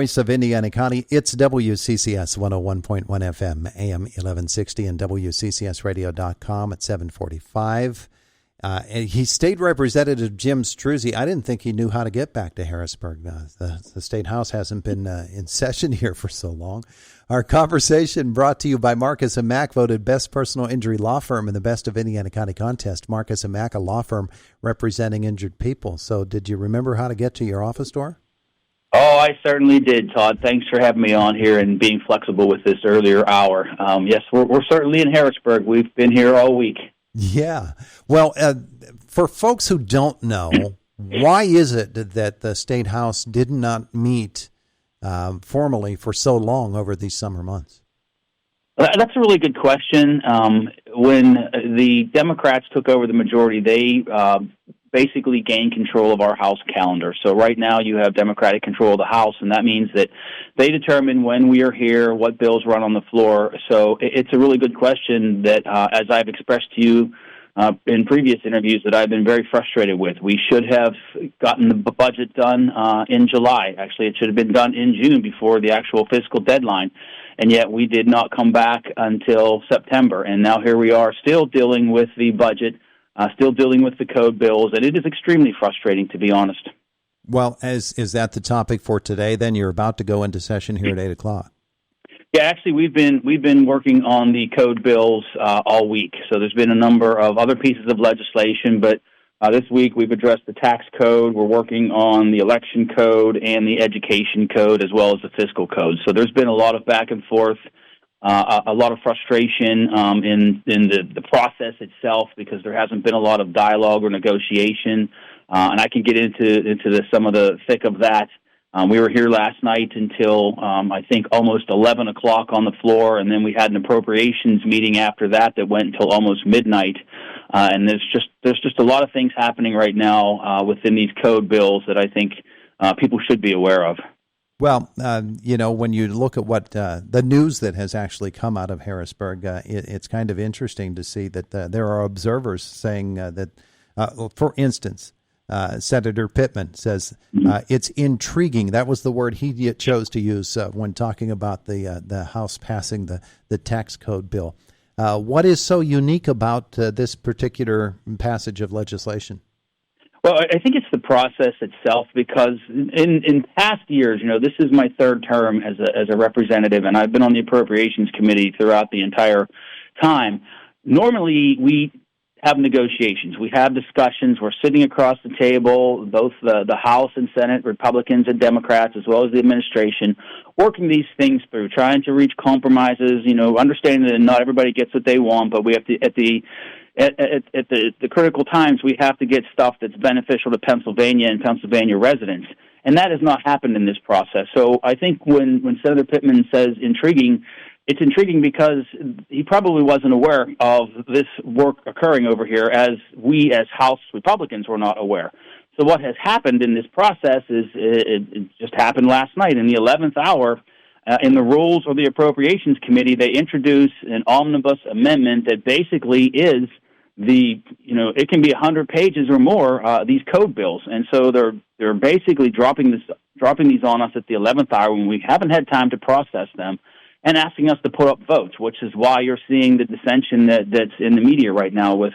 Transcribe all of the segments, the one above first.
voice of Indiana County. It's WCCS 101.1 FM, AM 1160, and WCCSradio.com at 745. He's State Representative Jim Struzzi. I didn't think he knew how to get back to Harrisburg. The State House hasn't been in session here for so long. Our conversation brought to you by Marcus & Mack, voted best personal injury law firm in the Best of Indiana County contest. Marcus & Mack, a law firm representing injured people. So did you remember how to get to your office door? Oh, I certainly did, Todd. Thanks for having me on here and being flexible with this earlier hour. Yes, we're certainly in Harrisburg. We've been here all week. Yeah. Well, for folks who don't know, why is it that the State House did not meet formally for so long over these summer months? That's a really good question. When the Democrats took over the majority, they basically gained control of our House calendar. So right now you have Democratic control of the House, and that means that they determine when we are here, what bills run on the floor. So it's a really good question that, as I've expressed to you in previous interviews, that I've been very frustrated with. We should have gotten the budget done in July. Actually, it should have been done in June before the actual fiscal deadline, and yet we did not come back until September. And now here we are still dealing with the budget, still dealing with the code bills, and it is extremely frustrating, to be honest. Well, is that the topic for today? Then you're about to go into session here at 8 o'clock. Yeah, actually, we've been working on the code bills all week. So there's been a number of other pieces of legislation, but this week we've addressed the tax code. We're working on the election code and the education code, as well as the fiscal code. So there's been a lot of back and forth. A lot of frustration in the process itself, because there hasn't been a lot of dialogue or negotiation, and I can get into some of the thick of that. We were here last night until I think almost 11 o'clock on the floor, and then we had an appropriations meeting after that went until almost midnight. And there's just a lot of things happening right now within these code bills that I think people should be aware of. Well, when you look at what the news that has actually come out of Harrisburg, it's kind of interesting to see that there are observers saying that, for instance, Senator Pittman says it's intriguing. That was the word he chose to use when talking about the House passing the tax code bill. What is so unique about this particular passage of legislation? Well, I think it's the process itself, because in past years, this is my third term as a representative, and I've been on the Appropriations Committee throughout the entire time. Normally, we have negotiations. We have discussions. We're sitting across the table, both the House and Senate, Republicans and Democrats, as well as the administration, working these things through, trying to reach compromises, understanding that not everybody gets what they want, but we have to, at the critical times, we have to get stuff that's beneficial to Pennsylvania and Pennsylvania residents. And that has not happened in this process. So I think when Senator Pittman says intriguing, it's intriguing because he probably wasn't aware of this work occurring over here, as we as House Republicans were not aware. So what has happened in this process is it just happened last night in the 11th hour. In the rules of the Appropriations Committee, they introduce an omnibus amendment that basically is it can be 100 pages or more, these code bills. And so they're basically dropping these on us at the 11th hour when we haven't had time to process them, and asking us to put up votes, which is why you're seeing the dissension that's in the media right now with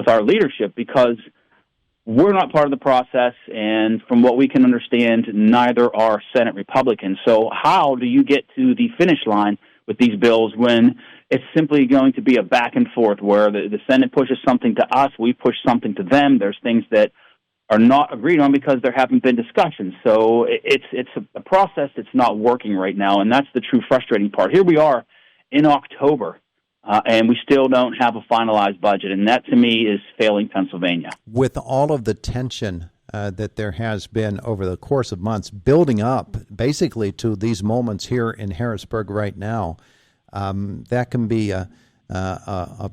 our leadership, because we're not part of the process, and from what we can understand, neither are Senate Republicans. So how do you get to the finish line with these bills when it's simply going to be a back and forth where the Senate pushes something to us, we push something to them? There's things that are not agreed on because there haven't been discussions. So it's a process that's not working right now, and that's the true frustrating part. Here we are in October, and we still don't have a finalized budget, and that to me is failing Pennsylvania. With all of the tension that there has been over the course of months building up basically to these moments here in Harrisburg right now, that can be a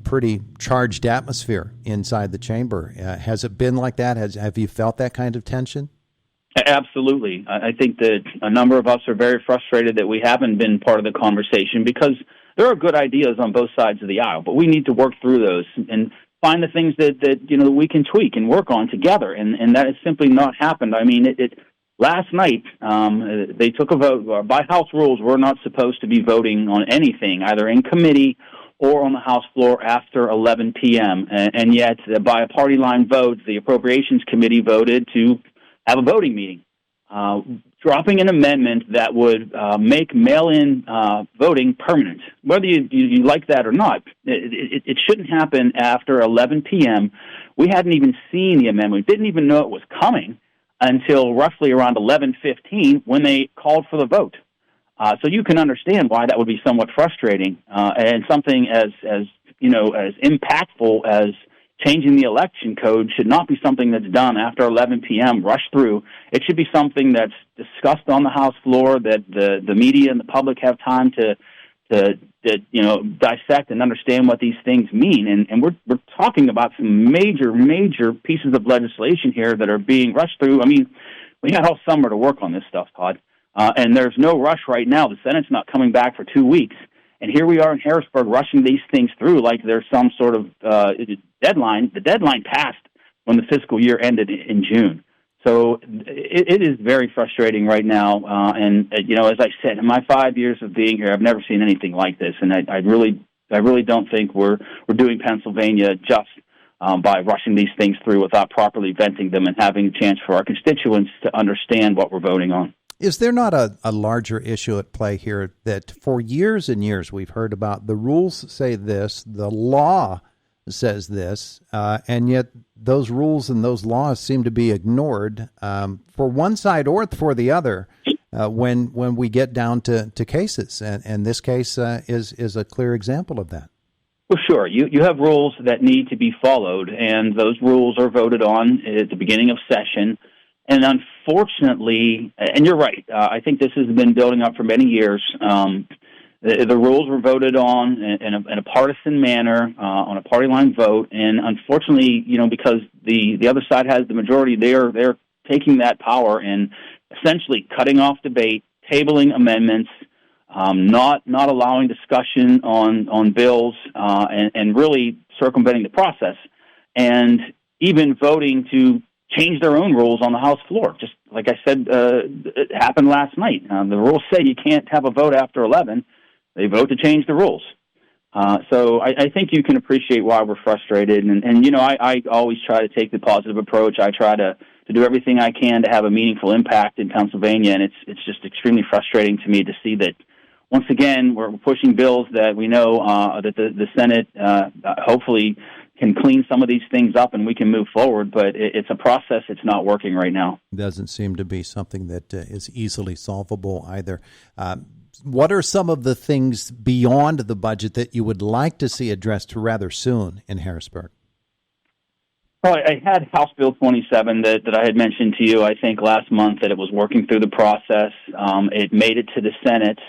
pretty charged atmosphere inside the chamber. Has it been like that? Have you felt that kind of tension? Absolutely. I think that a number of us are very frustrated that we haven't been part of the conversation, because there are good ideas on both sides of the aisle, but we need to work through those and find the things that we can tweak and work on together, and that has simply not happened. I mean, last night, they took a vote. By House rules, we're not supposed to be voting on anything, either in committee or on the House floor after 11 p.m. And yet, by a party line vote, the Appropriations Committee voted to have a voting meeting, dropping an amendment that would make mail-in voting permanent. Whether you like that or not, it shouldn't happen after 11 p.m. We hadn't even seen the amendment. We didn't even know it was coming until roughly around 11:15 when they called for the vote. So you can understand why that would be somewhat frustrating, and something as impactful as changing the election code should not be something that's done after 11 p.m., rushed through. It should be something that's discussed on the House floor, that the media and the public have time to dissect and understand what these things mean. And we're talking about some major pieces of legislation here that are being rushed through. I mean, we had all summer to work on this stuff, Todd, and there's no rush right now. The Senate's not coming back for 2 weeks. And here we are in Harrisburg rushing these things through like there's some sort of deadline. The deadline passed when the fiscal year ended in June. So it is very frustrating right now. And as I said, in my 5 years of being here, I've never seen anything like this. And I really don't think we're doing Pennsylvania just by rushing these things through without properly venting them and having a chance for our constituents to understand what we're voting on. Is there not a larger issue at play here that for years and years we've heard about? The rules say this, the law says this, and yet those rules and those laws seem to be ignored for one side or for the other when we get down to cases. And this case is a clear example of that. Well, sure. You have rules that need to be followed, and those rules are voted on at the beginning of session. And unfortunately, and you're right, I think this has been building up for many years. The rules were voted on in a partisan manner, on a party line vote, and unfortunately, because the other side has the majority, they're taking that power and essentially cutting off debate, tabling amendments, not allowing discussion on bills, and really circumventing the process, and even voting to change their own rules on the House floor. Just like I said, it happened last night. The rules say you can't have a vote after 11. They vote to change the rules. So I think you can appreciate why we're frustrated. And I always try to take the positive approach. I try to do everything I can to have a meaningful impact in Pennsylvania, and it's just extremely frustrating to me to see that once again we're pushing bills that we know that the Senate hopefully can clean some of these things up and we can move forward, but it's a process. It's not working right now. Doesn't seem to be something that is easily solvable either. What are some of the things beyond the budget that you would like to see addressed rather soon in Harrisburg? Well, I had House Bill 27 that I had mentioned to you, I think, last month, that it was working through the process. It made it to the Senate.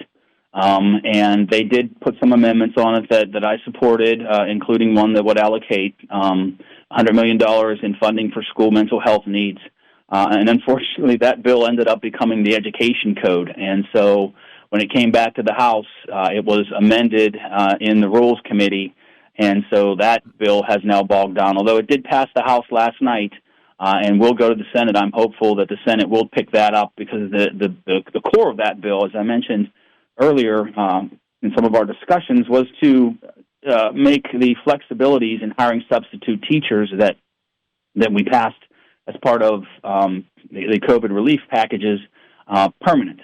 And they did put some amendments on it that I supported, including one that would allocate $100 million in funding for school mental health needs. And unfortunately, that bill ended up becoming the education code. And so when it came back to the House, it was amended in the Rules Committee. And so that bill has now bogged down. Although it did pass the House last night and will go to the Senate, I'm hopeful that the Senate will pick that up because the core of that bill, as I mentioned earlier in some of our discussions, was to make the flexibilities in hiring substitute teachers that we passed as part of the COVID relief packages permanent,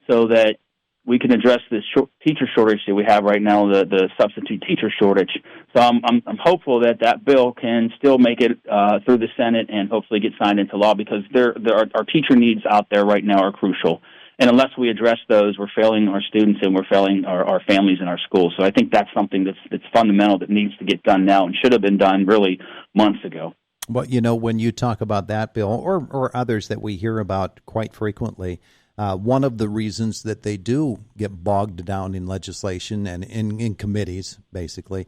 so that we can address this teacher shortage that we have right now, the substitute teacher shortage. So I'm hopeful that bill can still make it through the Senate and hopefully get signed into law, because our teacher needs out there right now are crucial. And unless we address those, we're failing our students and we're failing our families and our schools. So I think that's something that's fundamental that needs to get done now and should have been done really months ago. Well, when you talk about that bill or others that we hear about quite frequently, one of the reasons that they do get bogged down in legislation and in committees, basically,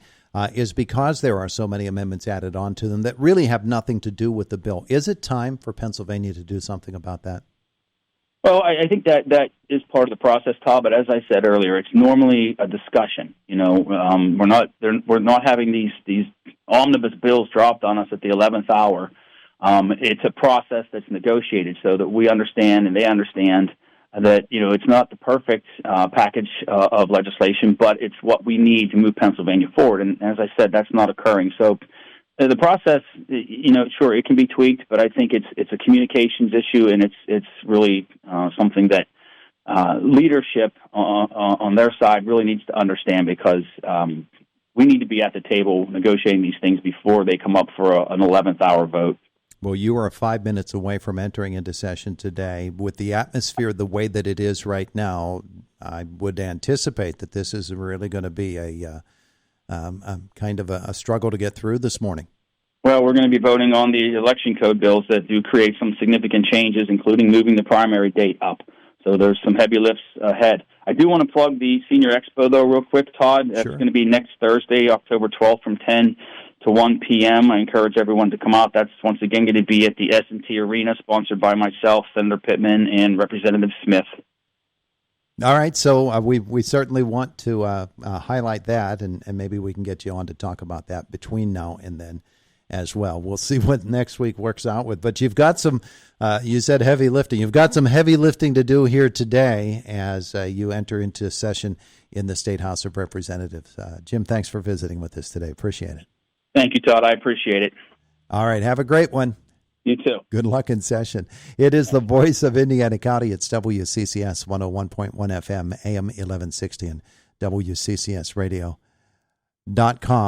is because there are so many amendments added onto them that really have nothing to do with the bill. Is it time for Pennsylvania to do something about that? Well, I think that is part of the process, Todd. But as I said earlier, it's normally a discussion. We're not having these omnibus bills dropped on us at the 11th hour. It's a process that's negotiated so that we understand and they understand that, it's not the perfect package of legislation, but it's what we need to move Pennsylvania forward. And as I said, that's not occurring. So the process, sure, it can be tweaked, but I think it's a communications issue, and it's really something that leadership on their side really needs to understand, because we need to be at the table negotiating these things before they come up for an 11th hour vote. Well, you are 5 minutes away from entering into session today. With the atmosphere the way that it is right now, I would anticipate that this is really going to be a kind of a struggle to get through this morning. Well, we're going to be voting on the election code bills that do create some significant changes, including moving the primary date up. So there's some heavy lifts ahead. I do want to plug the Senior Expo, though, real quick, Todd. That's going to be next Thursday, October 12th from 10 to 1 p.m. I encourage everyone to come out. That's once again going to be at the S&T Arena, sponsored by myself, Senator Pittman, and Representative Smith. All right, so we certainly want to highlight that, and maybe we can get you on to talk about that between now and then as well. We'll see what next week works out with. But you've got some, you said heavy lifting. You've got some heavy lifting to do here today as you enter into session in the State House of Representatives. Jim, thanks for visiting with us today. Appreciate it. Thank you, Todd. I appreciate it. All right, have a great one. You too. Good luck in session. It is the voice of Indiana County. It's WCCS 101.1 FM, AM 1160, and WCCSradio.com.